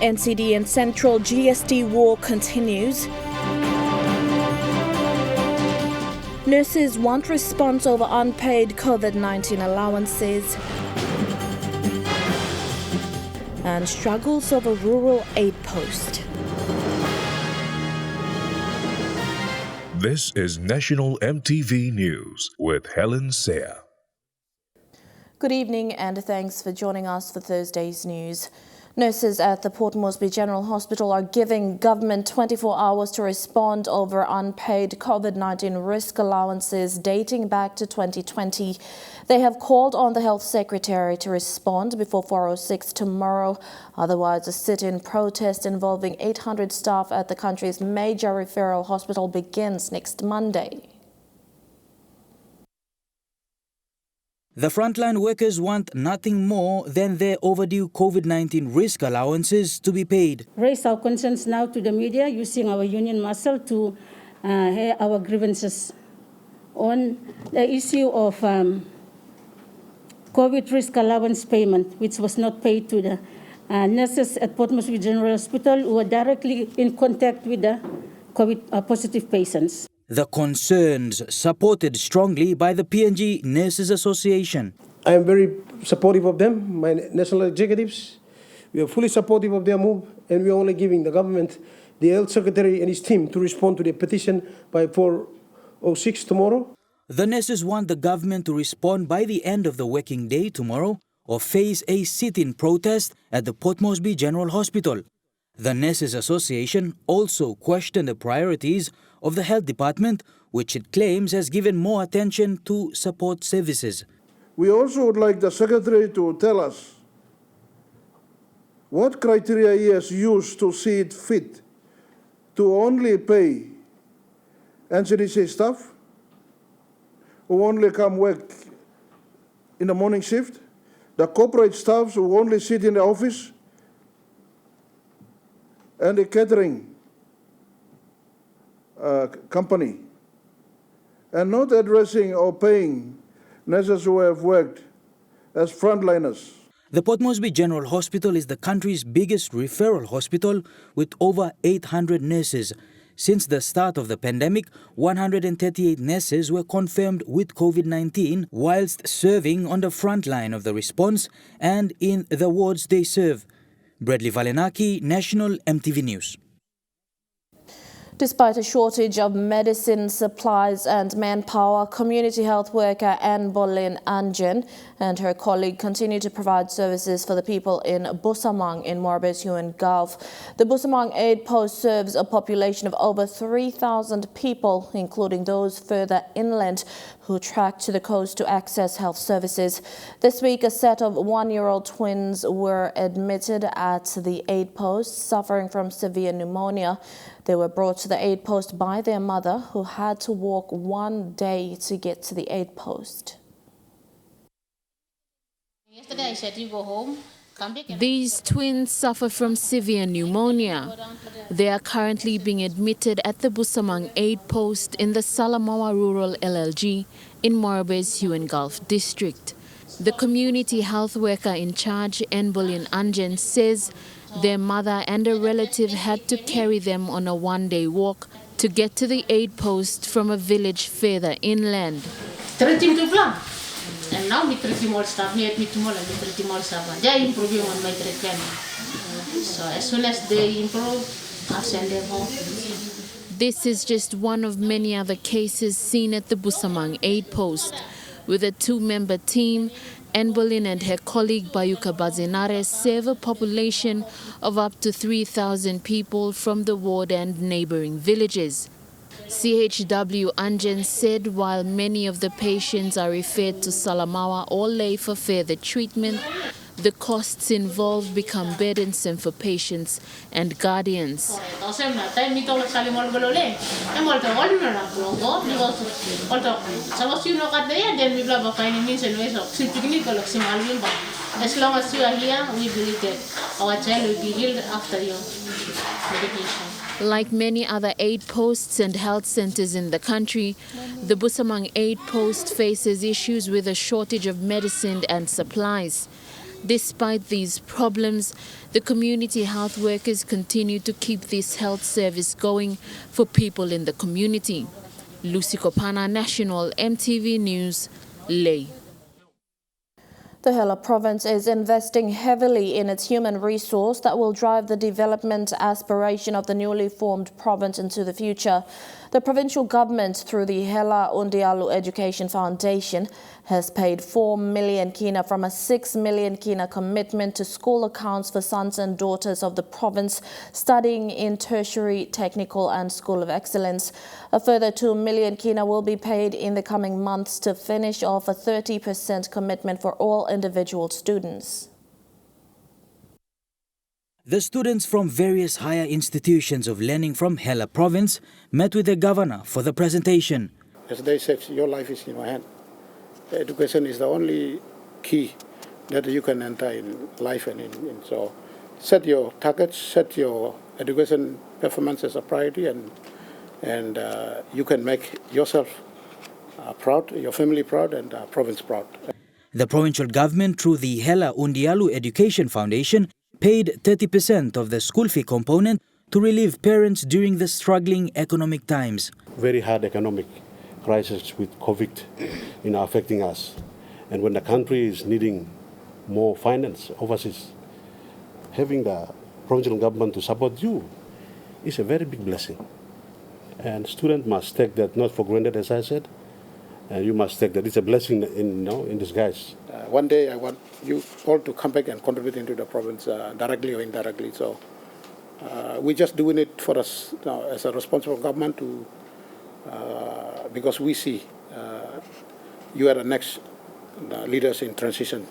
NCD and Central GST war continues. Nurses want response over unpaid COVID-19 allowances. And struggles over rural aid post. This is National EMTV News with Helen Sayre. Good evening and thanks for joining us for Thursday's news. Nurses at the Port Moresby General Hospital are giving government 24 hours to respond over unpaid COVID-19 risk allowances dating back to 2020. They have called on the Health Secretary to respond before 4:06 tomorrow. Otherwise, a sit-in protest involving 800 staff at the country's major referral hospital begins next Monday. The frontline workers want nothing more than their overdue COVID-19 risk allowances to be paid. Raise our concerns now to the media using our union muscle to hear our grievances on the issue of COVID risk allowance payment, which was not paid to the nurses at Port Moresby General Hospital who were directly in contact with the COVID positive patients. The concerns supported strongly by the PNG Nurses Association. I am very supportive of them, my national executives. We are fully supportive of their move, and we are only giving the government, the Health Secretary and his team to respond to the petition by 4:06 tomorrow. The nurses want the government to respond by the end of the working day tomorrow or face a sit-in protest at the Port Moresby General Hospital. The Nurses Association also questioned the priorities of the Health Department, which it claims has given more attention to support services. We also would like the Secretary to tell us what criteria he has used to see it fit to only pay NCDC staff who only come work in the morning shift, the corporate staffs who only sit in the office, and the catering company, and not addressing or paying nurses who have worked as frontliners. The Port Moresby General Hospital is the country's biggest referral hospital with over 800 nurses. Since the start of the pandemic, 138 nurses were confirmed with COVID-19 whilst serving on the front line of the response and in the wards they serve. Bradley Valenaki, National EMTV News. Despite a shortage of medicine, supplies and manpower, community health worker Anne Boleyn Anjan and her colleague continue to provide services for the people in Busamang in Morbid Gulf. The Busamang Aid Post serves a population of over 3,000 people, including those further inland who track to the coast to access health services. This week, a set of one-year-old twins were admitted at the aid post suffering from severe pneumonia. They were brought to the aid post by their mother, who had to walk one day to get to the aid post. Yesterday I said you go home. These twins suffer from severe pneumonia. They are currently being admitted at the Busamang Aid Post in the Salamaua Rural LLG in Morbid's Gulf district. The community health worker in charge, Anne Boleyn Anjan, says their mother and a relative had to carry them on a one-day walk to get to the aid post from a village further inland. And now we treat more staff, we treat more staff. They are improving on my treatment. So as soon as they improve, I'll send them home. This is just one of many other cases seen at the Busamang Aid Post. With a two-member team, Anne Boleyn and her colleague Bayuka Bazinare serve a population of up to 3,000 people from the ward and neighboring villages. CHW Anjan said while many of the patients are referred to Salamaua or Lay for further treatment, the costs involved become burdensome for patients and guardians. As long as you are here, we believe that our child will be healed after your medication. Like many other aid posts and health centers in the country, the Busamang Aid Post faces issues with a shortage of medicine and supplies. Despite these problems, the community health workers continue to keep this health service going for people in the community. Lucy Kopana, National MTV News, Leh. The Hela province is investing heavily in its human resource that will drive the development aspiration of the newly formed province into the future. The provincial government, through the Hela Undialu Education Foundation, has paid 4 million kina from a 6 million kina commitment to school accounts for sons and daughters of the province studying in tertiary, technical and school of excellence. A further 2 million kina will be paid in the coming months to finish off a 30% commitment for all individual students. The students from various higher institutions of learning from Hela province met with the governor for the presentation. As they said, your life is in your hand. Education is the only key that you can enter in life and in. So set your targets, set your education performance as a priority, and you can make yourself proud, your family proud, and province proud. The provincial government, through the Hela Undialu Education Foundation, paid 30% of the school fee component to relieve parents during the struggling economic times. Very hard economic crisis with COVID affecting us. And when the country is needing more finance overseas, having the provincial government to support you is a very big blessing. And students must take that not for granted, as I said, and you must take that it's a blessing in disguise. One day I want you all to come back and contribute into the province directly or indirectly. So we're just doing it for us as a responsible government to because we see you are the next leaders in transition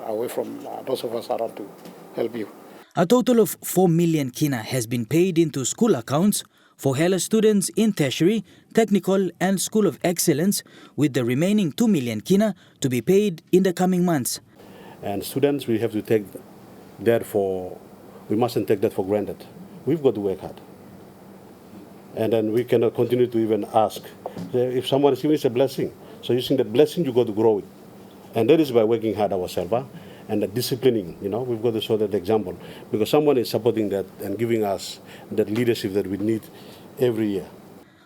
away from those of us around to help you. A total of 4 million kina has been paid into school accounts for Hela students in tertiary, technical and school of excellence, with the remaining 2 million kina to be paid in the coming months. And students, we have to take that we mustn't take that for granted. We've got to work hard. And then we cannot continue to even ask. If someone is giving us a blessing, so using that blessing, you got to grow it. And that is by working hard ourselves. And the disciplining, we've got to show that example. Because someone is supporting that and giving us that leadership that we need every year.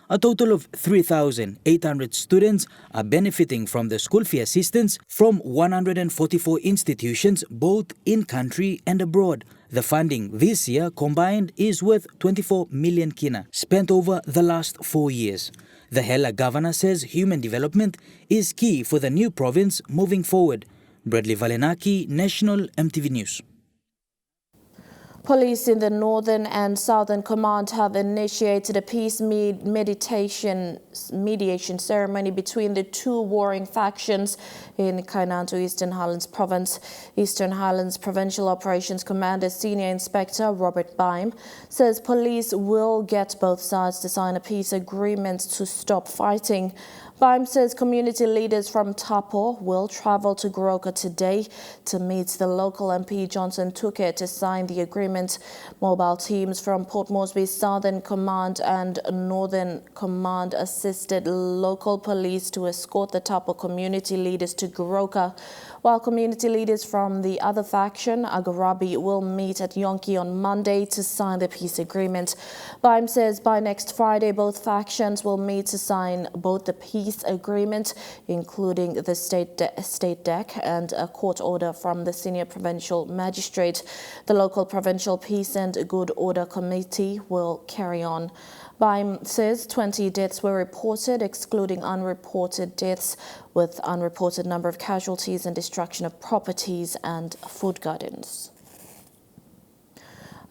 A total of 3,800 students are benefiting from the school fee assistance from 144 institutions, both in country and abroad. The funding this year combined is worth 24 million kina, spent over the last 4 years. The Hela governor says human development is key for the new province moving forward. Bradley Valenaki, National MTV News. Police in the Northern and Southern Command have initiated a peace mediation ceremony between the two warring factions in Kainantu, Eastern Highlands Province. Eastern Highlands Provincial Operations Commander Senior Inspector Robert Baim says police will get both sides to sign a peace agreement to stop fighting. Baim says community leaders from Tapo will travel to Goroka today to meet the local MP Johnson Tuke to sign the agreement. Mobile teams from Port Moresby's Southern Command and Northern Command assisted local police to escort the Tapo community leaders to Goroka, while community leaders from the other faction, Agarabi, will meet at Yonki on Monday to sign the peace agreement. Baim says by next Friday, both factions will meet to sign both the peace agreement, including the state deck and a court order from the senior provincial magistrate. The local provincial peace and good order committee will carry on. Baim says 20 deaths were reported, excluding unreported deaths, with unreported number of casualties and destruction of properties and food gardens.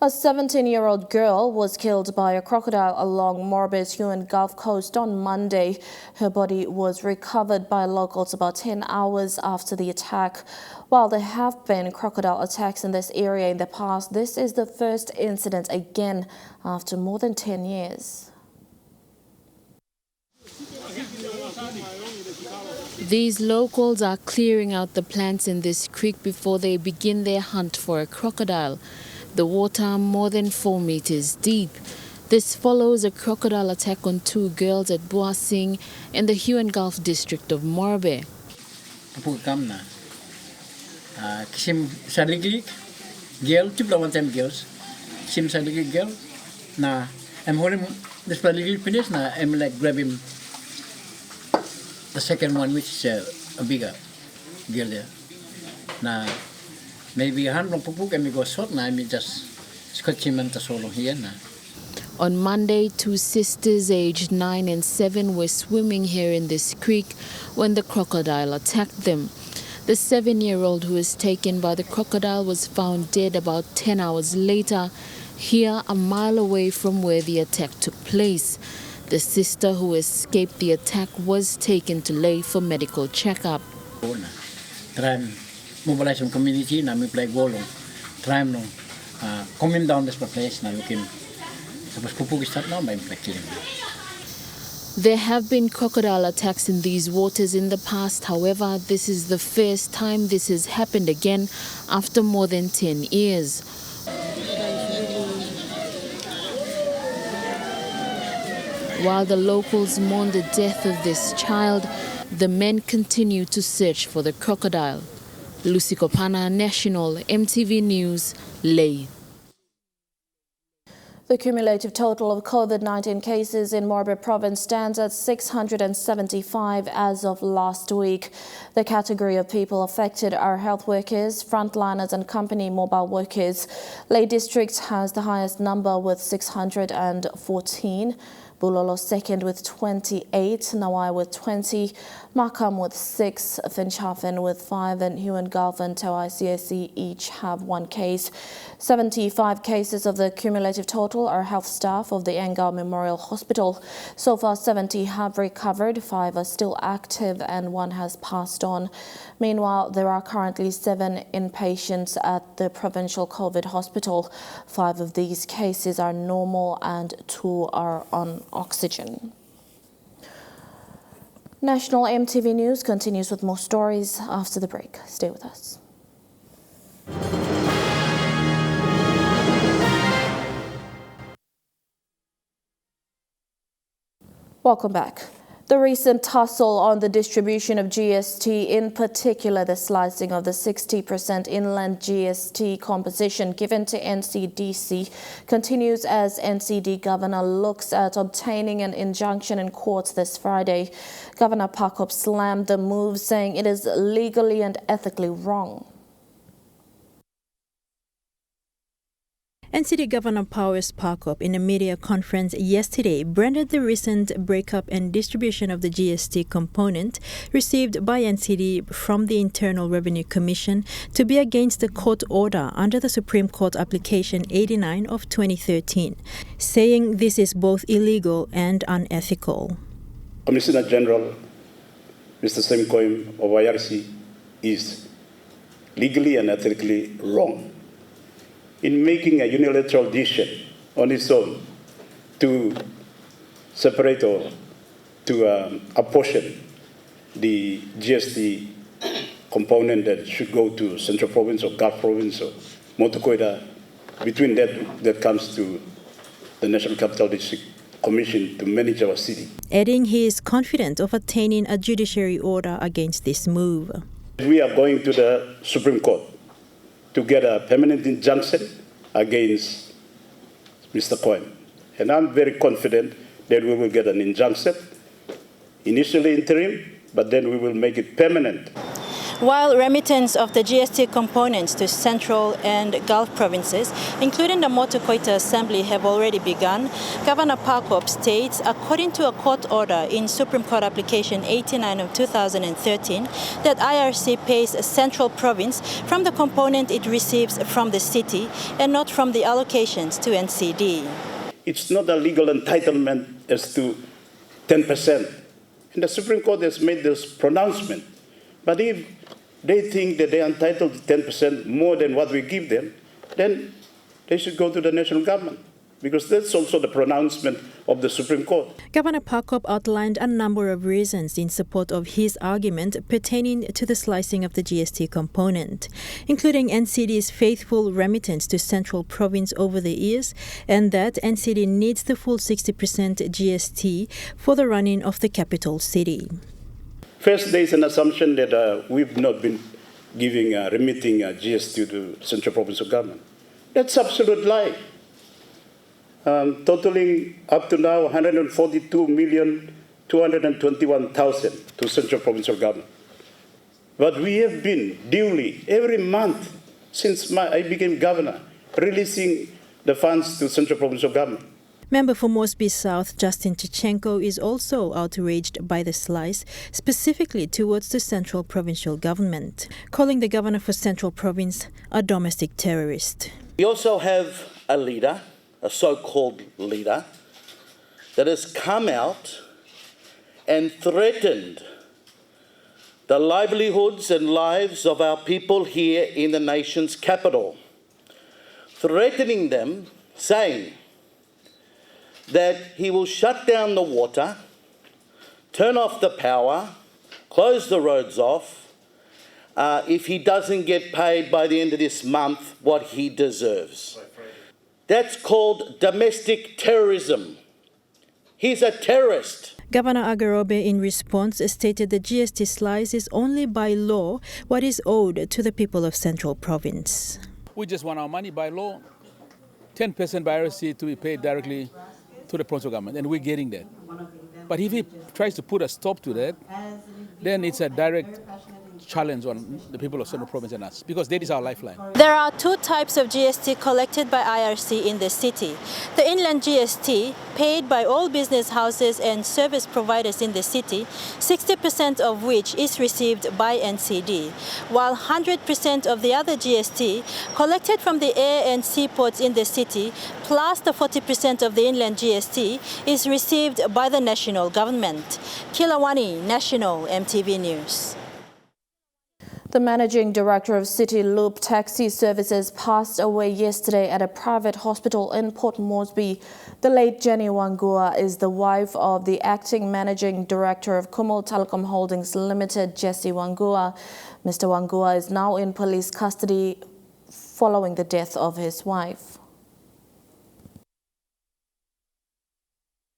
A 17-year-old girl was killed by a crocodile along Morbid's Huon Gulf Coast on Monday. Her body was recovered by locals about 10 hours after the attack. While there have been crocodile attacks in this area in the past, this is the first incident again after more than 10 years. These locals are clearing out the plants in this creek before they begin their hunt for a crocodile. The water more than 4 meters deep. This follows a crocodile attack on 2 girls at Buasing in the Huon Gulf district of Morbid. Kisim saligig girl, tibla one time girls. Kisim saligig girl. Na I'm holding this saligig finish. Na I'm like grab him. The second one, which is a bigger girl there. Na maybe hand long pupuk and we go short. Na I mean just scotch him and solo here na. On Monday, two sisters aged 9 and 7 were swimming here in this creek when the crocodile attacked them. The 7-year-old who was taken by the crocodile was found dead about 10 hours later, here a mile away from where the attack took place. The sister who escaped the attack was taken to Ley for medical checkup. Try mobilize some community, na me play goal. Try no, coming down this place na looking. There have been crocodile attacks in these waters in the past. However, this is the first time this has happened again after more than 10 years. While the locals mourn the death of this child, the men continue to search for the crocodile. Lucy Kopana, National, EMTV News, Ley. The cumulative total of COVID-19 cases in Morbid province stands at 675 as of last week. The category of people affected are health workers, frontliners and company mobile workers. Ley District has the highest number with 614. Bulolo second with 28, Nawai with 20, Makam with 6, Finchafen with 5, and Huon Gulf and Tau ICAC each have 1 case. 75 cases of the cumulative total are health staff of the Angao Memorial Hospital. So far, 70 have recovered, 5 are still active, and 1 has passed on. Meanwhile, there are currently 7 inpatients at the provincial COVID hospital. 5 of these cases are normal and 2 are on oxygen. National EMTV News continues with more stories after the break. Stay with us. Welcome back. The recent tussle on the distribution of GST, in particular the slicing of the 60% inland GST composition given to NCDC, continues as NCD Governor looks at obtaining an injunction in court this Friday. Governor Pakop slammed the move, saying it is legally and ethically wrong. NCD Governor Powers Pakop in a media conference yesterday branded the recent breakup and distribution of the GST component received by NCD from the Internal Revenue Commission to be against the court order under the Supreme Court Application 89 of 2013, saying this is both illegal and unethical. Commissioner General Mr. Semkoim of IRC is legally and ethically wrong in making a unilateral decision on its own to separate or to apportion the GST component that should go to Central Province or Gulf Province or Motokoida. Between that comes to the National Capital District Commission to manage our city. Adding he is confident of attaining a judiciary order against this move. We are going to the Supreme Court to get a permanent injunction against Mr. Cohen. And I'm very confident that we will get an injunction, initially interim, but then we will make it permanent. While remittance of the GST components to Central and Gulf provinces, including the Motokoita Assembly, have already begun, Governor Pakop states, according to a court order in Supreme Court Application 89 of 2013, that IRC pays a Central Province from the component it receives from the city and not from the allocations to NCD. It's not a legal entitlement as to 10%. And the Supreme Court has made this pronouncement. But if they think that they're entitled to 10% more than what we give them, then they should go to the national government, because that's also the pronouncement of the Supreme Court. Governor Pakop outlined a number of reasons in support of his argument pertaining to the slicing of the GST component, including NCD's faithful remittance to Central Province over the years, and that NCD needs the full 60% GST for the running of the capital city. First, there is an assumption that we've not been remitting GST to central provincial government. That's absolute lie. Totaling up to now 142,221,000 to central provincial government. But we have been duly, every month since I became governor, releasing the funds to central provincial government. Member for Moresby South, Justin Chichenko, is also outraged by the slice, specifically towards the central provincial government, calling the governor for Central Province a domestic terrorist. We also have a leader, a so-called leader, that has come out and threatened the livelihoods and lives of our people here in the nation's capital, threatening them, saying that he will shut down the water, turn off the power, close the roads off, if he doesn't get paid by the end of this month what he deserves. That's called domestic terrorism. He's a terrorist. Governor Agarobe, in response, stated the GST slice is only by law what is owed to the people of Central Province. We just want our money by law, 10% by RSC to be paid directly to the provincial government, and we're getting that. But if he tries to put a stop to that, then it's a direct challenge on the people of Central Province and us, because that is our lifeline. There are two types of GST collected by IRC in the city. The inland GST, paid by all business houses and service providers in the city, 60% of which is received by NCD, while 100% of the other GST, collected from the air and seaports in the city, plus the 40% of the inland GST, is received by the national government. Kilawani, National EMTV News. The managing director of City Loop Taxi Services passed away yesterday at a private hospital in Port Moresby. The late Jenny Wangua is the wife of the acting managing director of Kumul Telecom Holdings Limited, Jesse Wangua. Mr. Wangua is now in police custody following the death of his wife.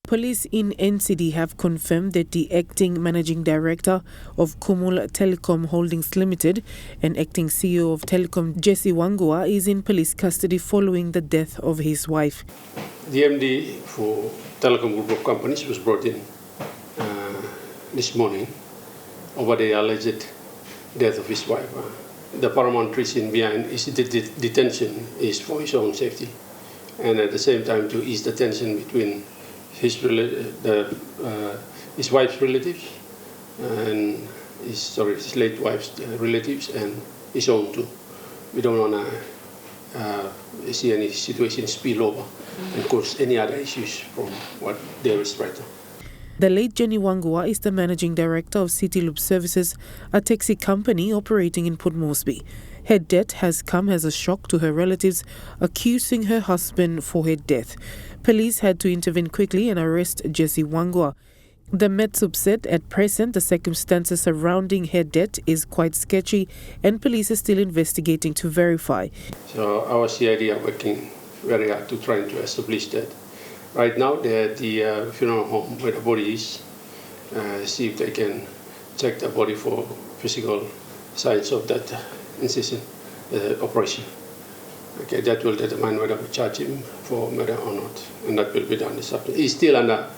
Police in NCD have confirmed that the acting managing director of Kumul Telecom Holdings Limited and acting CEO of Telecom, Jesse Wangua, is in police custody following the death of his wife. The MD for Telecom Group of Companies was brought in this morning over the alleged death of his wife. The paramount reason behind his detention is for his own safety, and at the same time to ease the tension between his wife's relatives and his late wife's relatives and his own too. We don't want to see any situation spill over and cause any other issues from what there is right now. The late Jenny Wangua is the managing director of City Loop Services, a taxi company operating in Port Moresby. Her death has come as a shock to her relatives, accusing her husband for her death. Police had to intervene quickly and arrest Jesse Wangua. The Metsub said at present the circumstances surrounding her death is quite sketchy and police are still investigating to verify. So our CID are working very hard to try to establish that. Right now they're at the funeral home where the body is, see if they can check the body for physical signs of that incision operation. Okay, that will determine whether we charge him for murder or not, and that will be done this afternoon. He's still under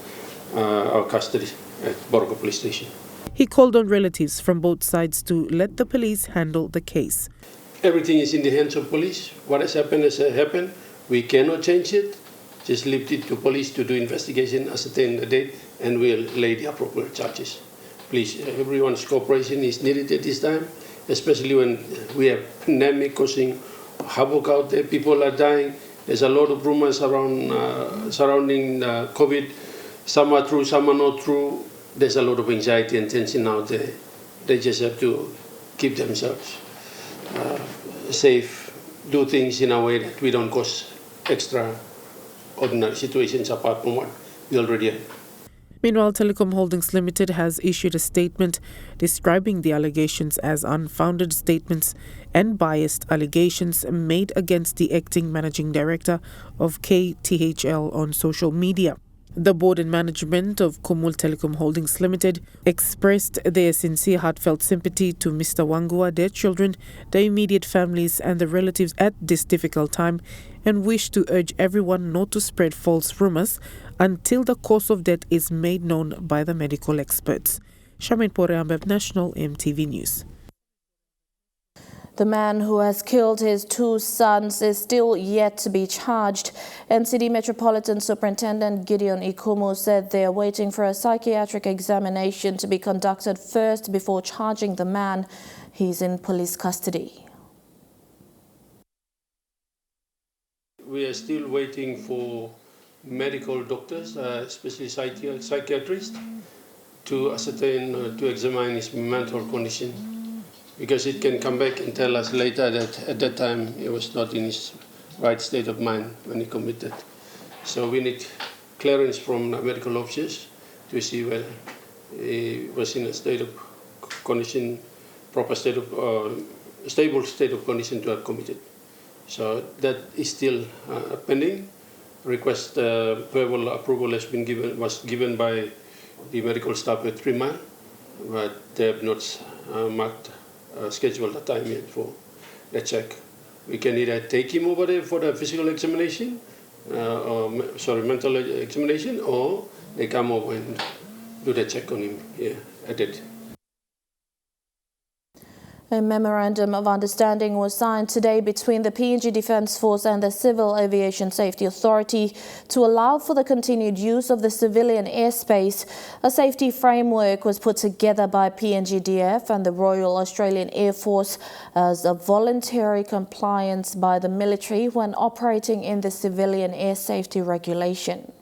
our custody at Borgo Police Station. He called on relatives from both sides to let the police handle the case. Everything is in the hands of police. What has happened has happened. We cannot change it. Just leave it to police to do investigation, ascertain the date, and we'll lay the appropriate charges. Please, everyone's cooperation is needed at this time, especially when we have pandemic causing havoc out there. People are dying. There's a lot of rumors around surrounding COVID. Some are true, some are not true. There's a lot of anxiety and tension out there. They just have to keep themselves safe, do things in a way that we don't cause extraordinary situations apart from what we already have. Meanwhile, Telecom Holdings Limited has issued a statement describing the allegations as unfounded statements and biased allegations made against the acting managing director of KTHL on social media. The board and management of Kumul Telecom Holdings Limited expressed their sincere heartfelt sympathy to Mr. Wangua, their children, their immediate families and the relatives at this difficult time, and wish to urge everyone not to spread false rumors until the cause of death is made known by the medical experts. Shamin Poreambeb, National EMTV News. The man who has killed his two sons is still yet to be charged. NCD Metropolitan Superintendent Gideon Ikumu said they are waiting for a psychiatric examination to be conducted first before charging the man. He's in police custody. We are still waiting for medical doctors, especially psychiatrists, to ascertain, to examine his mental condition. Because it can come back and tell us later that at that time he was not in his right state of mind when he committed. So we need clearance from the medical officers to see whether he was in a state of condition, proper state of, stable state of condition to have committed. So that is still pending. Request verbal approval has been was given by the medical staff at 3 Mile, but they have not scheduled a time yet for the check. We can either take him over there for the physical examination, mental examination, or they come over and do the check on him here at it. A memorandum of understanding was signed today between the PNG Defence Force and the Civil Aviation Safety Authority to allow for the continued use of the civilian airspace. A safety framework was put together by PNGDF and the Royal Australian Air Force as a voluntary compliance by the military when operating in the civilian air safety regulation.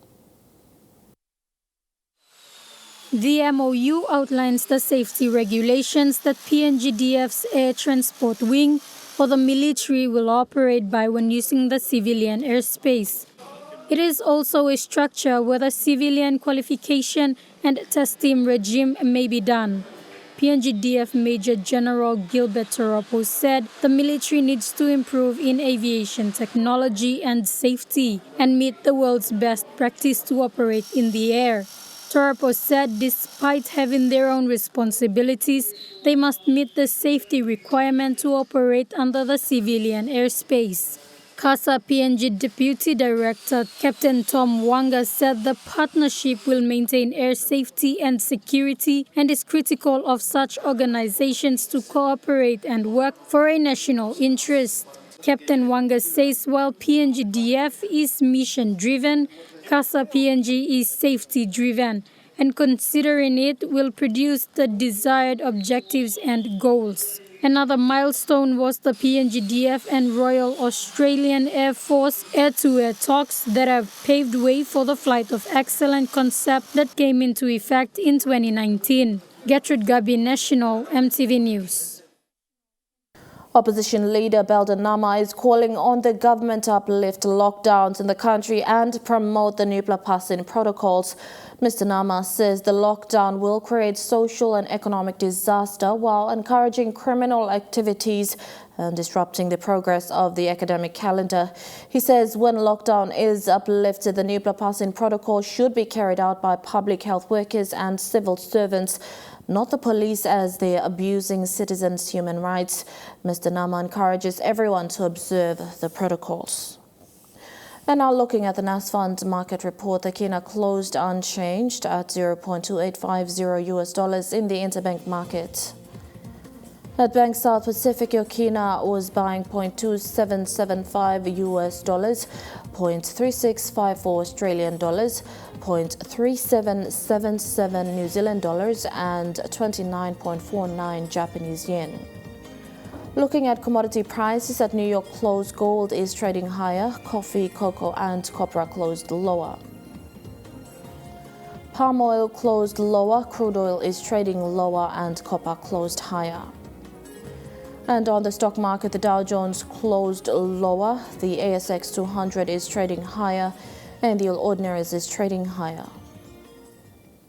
The MOU outlines the safety regulations that PNGDF's Air Transport Wing for the military will operate by when using the civilian airspace. It is also a structure where the civilian qualification and testing regime may be done. PNGDF Major General Gilbert Toropo said the military needs to improve in aviation technology and safety and meet the world's best practice to operate in the air. Toropo said despite having their own responsibilities, they must meet the safety requirement to operate under the civilian airspace. CASA PNG Deputy Director Captain Tom Wanga said the partnership will maintain air safety and security and is critical of such organizations to cooperate and work for a national interest. Captain Wanga says while PNGDF is mission-driven, CASA PNG is safety-driven, and considering it will produce the desired objectives and goals. Another milestone was the PNGDF and Royal Australian Air Force air-to-air talks that have paved way for the Flight of Excellence concept that came into effect in 2019. Gertrude Gabi, National EMTV News. Opposition leader Belden Nama is calling on the government to uplift lockdowns in the country and promote the nuclear passing protocols. Mr. Nama says the lockdown will create social and economic disaster while encouraging criminal activities and disrupting the progress of the academic calendar. He says when lockdown is uplifted, the nuclear passing protocol should be carried out by public health workers and civil servants, not the police, as they are abusing citizens' human rights. Mr. Nama encourages everyone to observe the protocols. And now looking at the NASFund market report, the Kina closed unchanged at $0.2850 in the interbank market. At Bank South Pacific, your Kina was buying $0.2775 US, $0.3654 Australian dollars, $0.3777 New Zealand dollars, and 29.49 Japanese yen. Looking at commodity prices at New York close, gold is trading higher, coffee, cocoa, and copra closed lower. Palm oil closed lower, crude oil is trading lower, and copper closed higher. And on the stock market, the Dow Jones closed lower, the ASX 200 is trading higher, and the All Ordinaries is trading higher.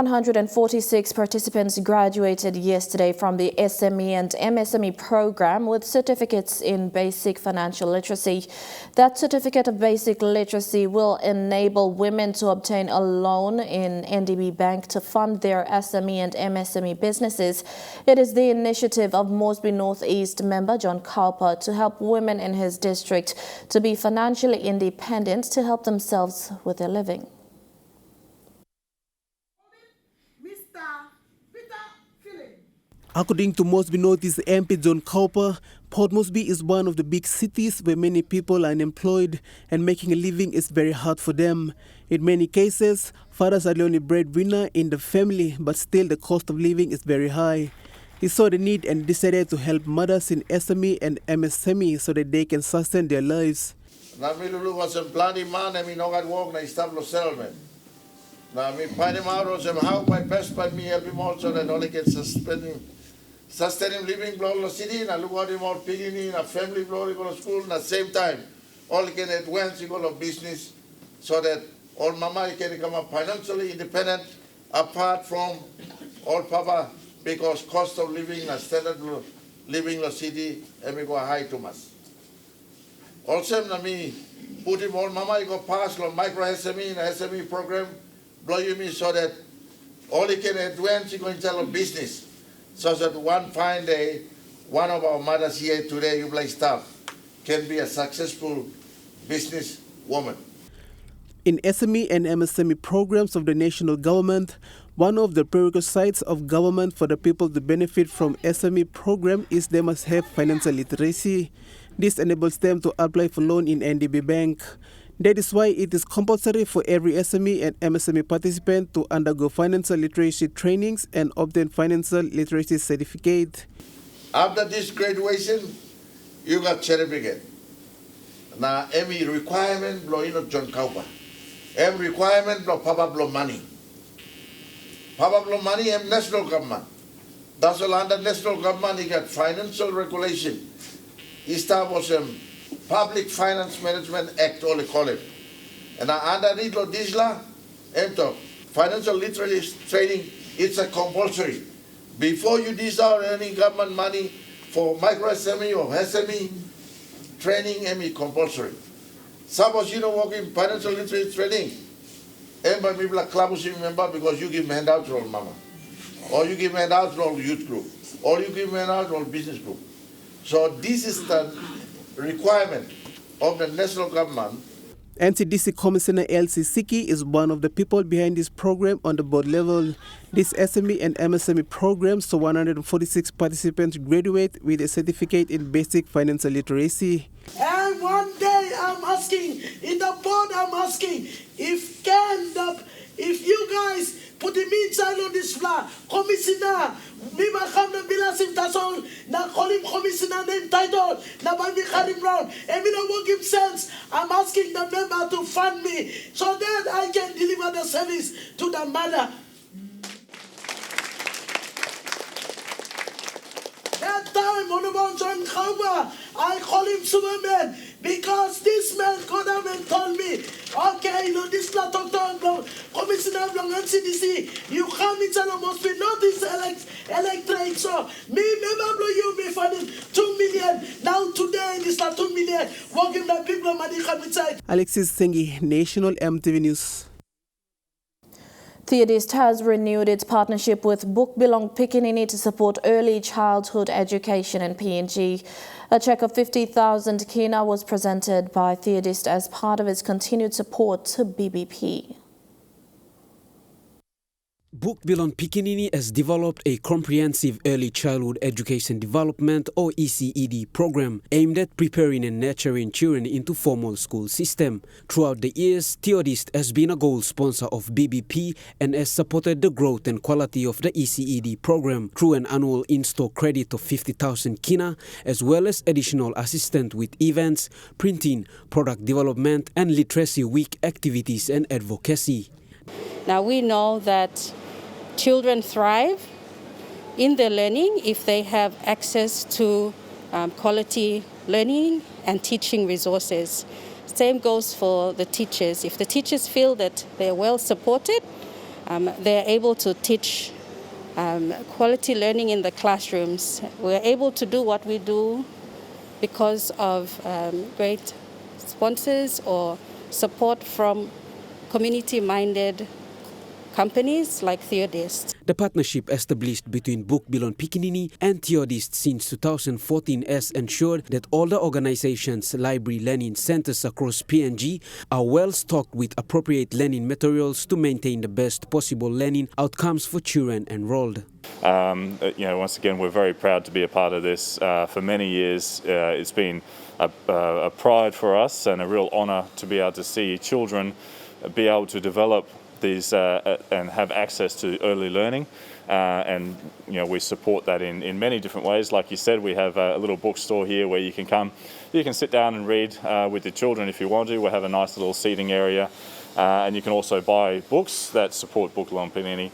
146 participants graduated yesterday from the SME and MSME program with certificates in basic financial literacy. That certificate of basic literacy will enable women to obtain a loan in NDB Bank to fund their SME and MSME businesses. It is the initiative of Morbid Northeast member John Cowper to help women in his district to be financially independent to help themselves with their living. According to Morbid Northeast MP John Cowper, Port Moresby is one of the big cities where many people are unemployed and making a living is very hard for them. In many cases, fathers are the only breadwinner in the family, but still the cost of living is very high. He saw the need and decided to help mothers in SME and MSME so that they can sustain their lives. Na mi lulu was a bloody man and mi no got work na established settlement. Na mi find him out was how my best by me help him also that only can sustain him living blow the city na look at him all piggy na family blow go to school na same time all can advance go to business so that all mama can become financially independent apart from all papa because cost of living na standard living the city and we go high too much. Also na me put him all mama go pass lo micro SME na SME program blow you me so that all he can advance go into a business. So that one fine day, one of our mothers here today, you play staff, can be a successful business woman. In SME and MSME programs of the national government, one of the prerequisites of government for the people to benefit from SME program is they must have financial literacy. This enables them to apply for loan in NDB Bank. That is why it is compulsory for every SME and MSME participant to undergo financial literacy trainings and obtain financial literacy certificate. After this graduation, you got certificate. Now, every requirement blow in John Cowper. Every requirement blow Papa blow money. Papa blow money and national government. That's all under national government, you got financial regulation. Established Public Finance Management Act, all they call it. And underneath this law, financial literacy training, it's a compulsory. Before you desire any government money for micro SME or SME, training is compulsory. Suppose you don't work in financial literacy training, everybody people are clubs member because you give handouts to all mama, or you give handouts to all youth group, or you give handouts to all business group. So this is the requirement of the national government. NCDC Commissioner Elsie Siki is one of the people behind this program on the board level. This SME and MSME program saw 146 participants graduate with a certificate in basic financial literacy. And one day I'm asking, in the board I'm asking, if you guys put him inside of this flag, commissioner, me come the bilasim that's all, now call him commissioner name title, now by me carry him round, and me don't work him sense. I'm asking the member to fund me so that I can deliver the service to the mother. That time, Honorable John Cowper, I call him Superman because this man got up and told me, okay, you know, this Commissioner of NCDC, you come inside of Moresby, not this electric, so me, remember you me funding 2 million, now today this 2 million, working the people money come inside. Alexis Sengi, National EMTV News. Theodist has renewed its partnership with Book Belong Pikinini to support early childhood education in PNG. A cheque of 50,000 kina was presented by Theodist as part of its continued support to BBP. Book Belong Pikinini has developed a comprehensive early childhood education development or ECED program aimed at preparing and nurturing children into formal school system. Throughout the years, Theodist has been a gold sponsor of BBP and has supported the growth and quality of the ECED program through an annual in-store credit of 50,000 kina as well as additional assistance with events, printing, product development and literacy week activities and advocacy. Now we know that children thrive in their learning if they have access to quality learning and teaching resources. Same goes for the teachers. If the teachers feel that they're well supported, they're able to teach quality learning in the classrooms. We're able to do what we do because of great sponsors or support from community-minded companies like Theodist. The partnership established between Bukbilon Pikinini and Theodist since 2014 has ensured that all the organizations' library learning centers across PNG are well stocked with appropriate learning materials to maintain the best possible learning outcomes for children enrolled. Once again, we're very proud to be a part of this. For many years, it's been a pride for us and a real honour to be able to see children be able to develop these and have access to early learning, and we support that in many different ways. Like you said, we have a little bookstore here where you can come, you can sit down and read with the children if you want to. We have a nice little seating area, and you can also buy books that support Bukbilon Pikinini.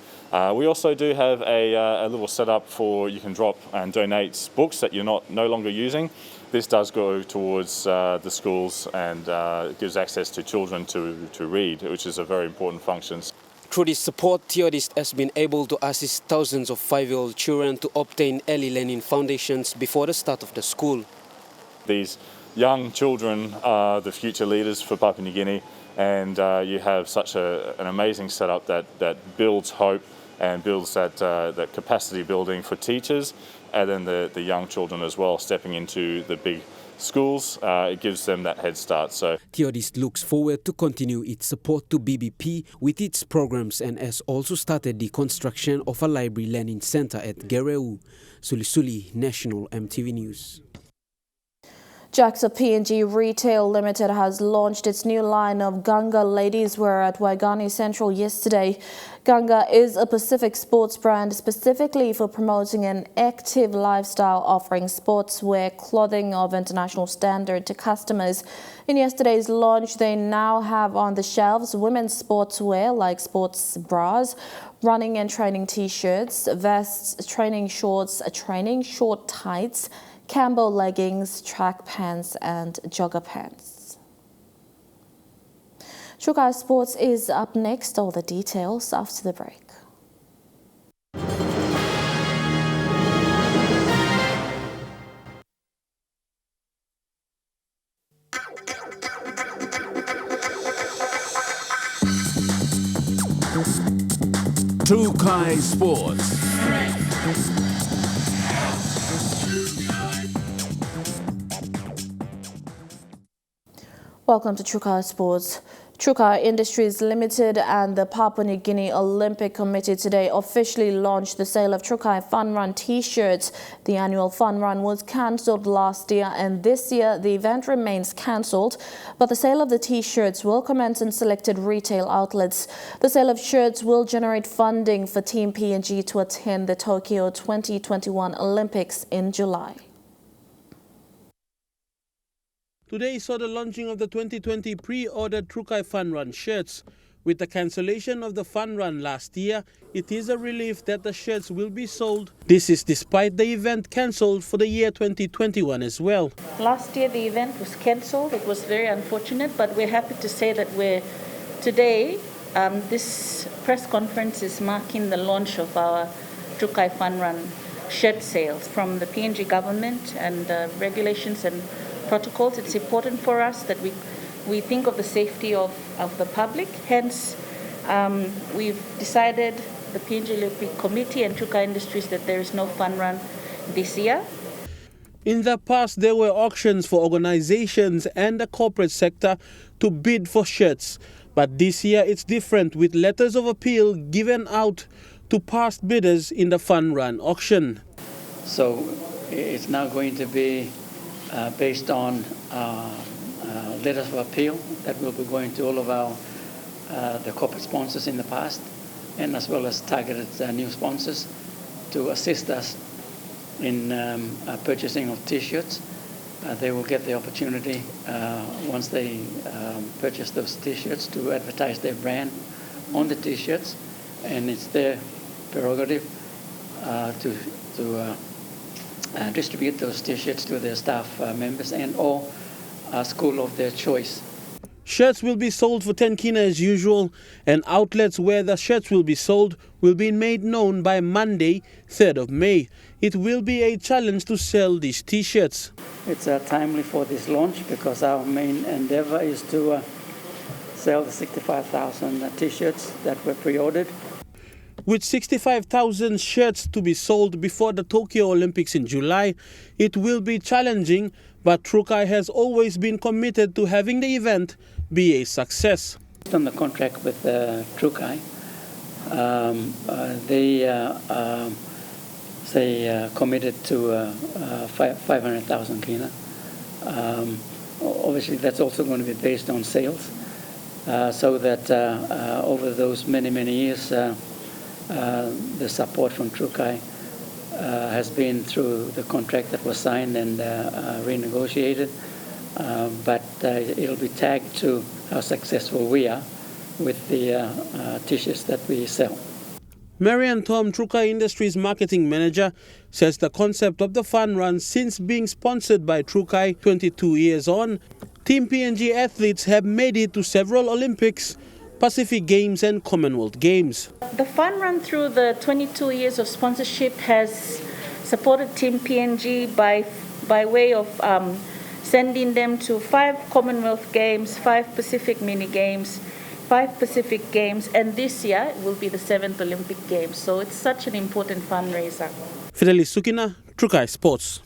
We also do have a little setup for you can drop and donate books that you're no longer using. This does go towards the schools and gives access to children to read, which is a very important function. Through this support, Theodist has been able to assist thousands of 5-year-old children to obtain early learning foundations before the start of the school. These young children are the future leaders for Papua New Guinea, and you have such an amazing setup that builds hope and builds that capacity building for teachers, and then the young children as well, stepping into the big schools. It gives them that head start. So Theodist looks forward to continue its support to BBP with its programs and has also started the construction of a library learning center at Gereu. Sulisuli, National EMTV News. JAXA PNG Retail Limited has launched its new line of Ganga ladies wear at Waigani Central yesterday. Ganga is a Pacific sports brand specifically for promoting an active lifestyle, offering sportswear clothing of international standard to customers. In yesterday's launch, they now have on the shelves women's sportswear like sports bras, running and training t-shirts, vests, training shorts, training short tights, Cambo leggings, track pants and jogger pants. Crocodile Sports is up next. All the details after the break. Crocodile Sports. Welcome to Crocodile Sports. Crocodile Industries Limited and the Papua New Guinea Olympic Committee today officially launched the sale of Crocodile Fun Run t-shirts. The annual Fun Run was cancelled last year, and this year the event remains cancelled, but the sale of the t-shirts will commence in selected retail outlets. The sale of shirts will generate funding for Team PNG to attend the Tokyo 2021 Olympics in July. Today saw the launching of the 2020 pre-ordered Crocodile Fun Run shirts. With the cancellation of the Fun Run last year, it is a relief that the shirts will be sold. This is despite the event cancelled for the year 2021 as well. Last year the event was cancelled. It was very unfortunate, but we're happy to say that today this press conference is marking the launch of our Crocodile Fun Run shirt sales from the PNG government and regulations and protocols. It's important for us that we think of the safety of the public. Hence, we've decided, the PNG Olympic Committee and Crocodile Industries, that there is no fun run this year. In the past, there were auctions for organizations and the corporate sector to bid for shirts. But this year it's different, with letters of appeal given out to past bidders in the fun run auction. So it's now going to be based on letters of appeal that will be going to all of the corporate sponsors in the past, and as well as targeted new sponsors to assist us in purchasing of t-shirts. They will get the opportunity once they purchase those t-shirts to advertise their brand on the t-shirts, and it's their prerogative to distribute those t-shirts to their staff members and or school of their choice. Shirts will be sold for 10 kina as usual, and outlets where the shirts will be sold will be made known by Monday, 3rd of May. It will be a challenge to sell these T-shirts. It's timely for this launch because our main endeavor is to sell the 65,000 T-shirts that were pre-ordered. With 65,000 shirts to be sold before the Tokyo Olympics in July, it will be challenging, but Trukai has always been committed to having the event be a success. On the contract with Trukai, they committed to 500,000 kina. Obviously, that's also going to be based on sales, so that over those many years, the support from Trukai has been through the contract that was signed and renegotiated, but it'll be tagged to how successful we are with the T-shirts that we sell. Marian Tom, Trukai Industries Marketing Manager, says the concept of the fun run, since being sponsored by Trukai 22 years on, Team PNG athletes have made it to several Olympics, Pacific Games and Commonwealth Games. The fun run through the 22 years of sponsorship has supported Team PNG by way of sending them to 5 Commonwealth Games, 5 Pacific Mini Games, 5 Pacific Games, and this year it will be the 7th Olympic Games. So it's such an important fundraiser. Fidelis Sukina, Trukai Sports.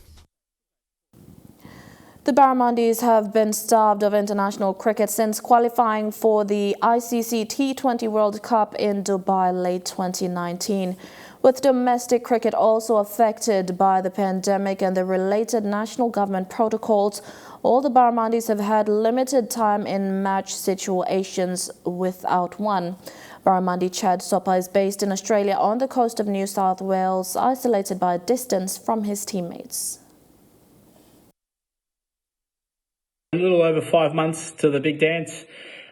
The Barramundis have been starved of international cricket since qualifying for the ICC T20 World Cup in Dubai late 2019. With domestic cricket also affected by the pandemic and the related national government protocols, all the Barramundis have had limited time in match situations without one. Barramundi Chad Sopa is based in Australia on the coast of New South Wales, isolated by a distance from his teammates. A little over 5 months to the big dance.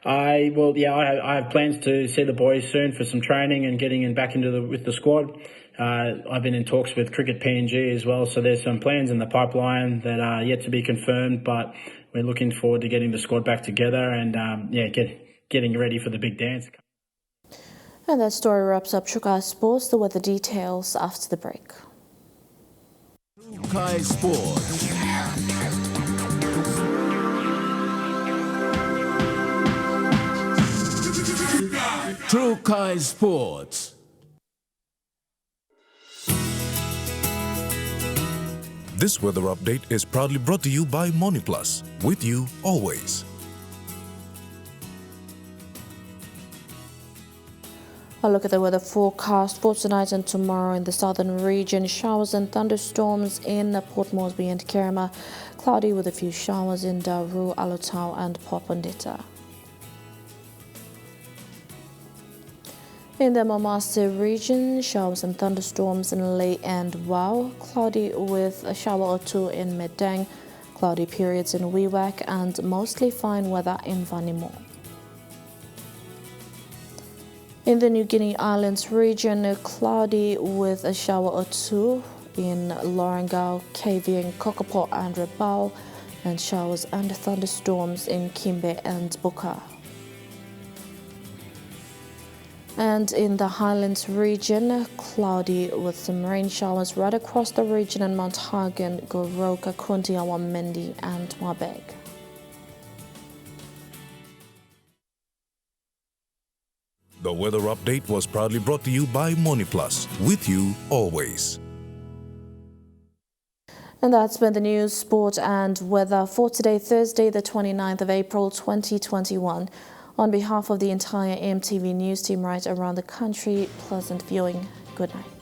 I have plans to see the boys soon for some training and getting in back into with the squad. I've been in talks with Cricket PNG as well, so there's some plans in the pipeline that are yet to be confirmed, but we're looking forward to getting the squad back together and getting ready for the big dance. And that story wraps up Trukai Sports. The weather details after the break. Trukai Sports. Trukai Sports. This weather update is proudly brought to you by MoniPlus, with you always. A look at the weather forecast for tonight and tomorrow in the southern region. Showers and thunderstorms in Port Moresby and Kerema. Cloudy with a few showers in Daru, Alotau and Popondetta. In the Mamase region, showers and thunderstorms in Ley and Wau. Cloudy with a shower or two in Medang. Cloudy periods in Wewak and mostly fine weather in Vanimo. In the New Guinea Islands region, cloudy with a shower or two in Lorengau, Kavieng, Kokopo and Rebau, and showers and thunderstorms in Kimbe and Buka. And in the Highlands region, cloudy with some rain showers right across the region in Mount Hagen, Goroka, Kuntiawa, Mendi and Wabeg. The weather update was proudly brought to you by MoniPlus, with you always. And that's been the news, sport and weather for today, Thursday, the 29th of April, 2021. On behalf of the entire EMTV news team right around the country, pleasant viewing. Good night.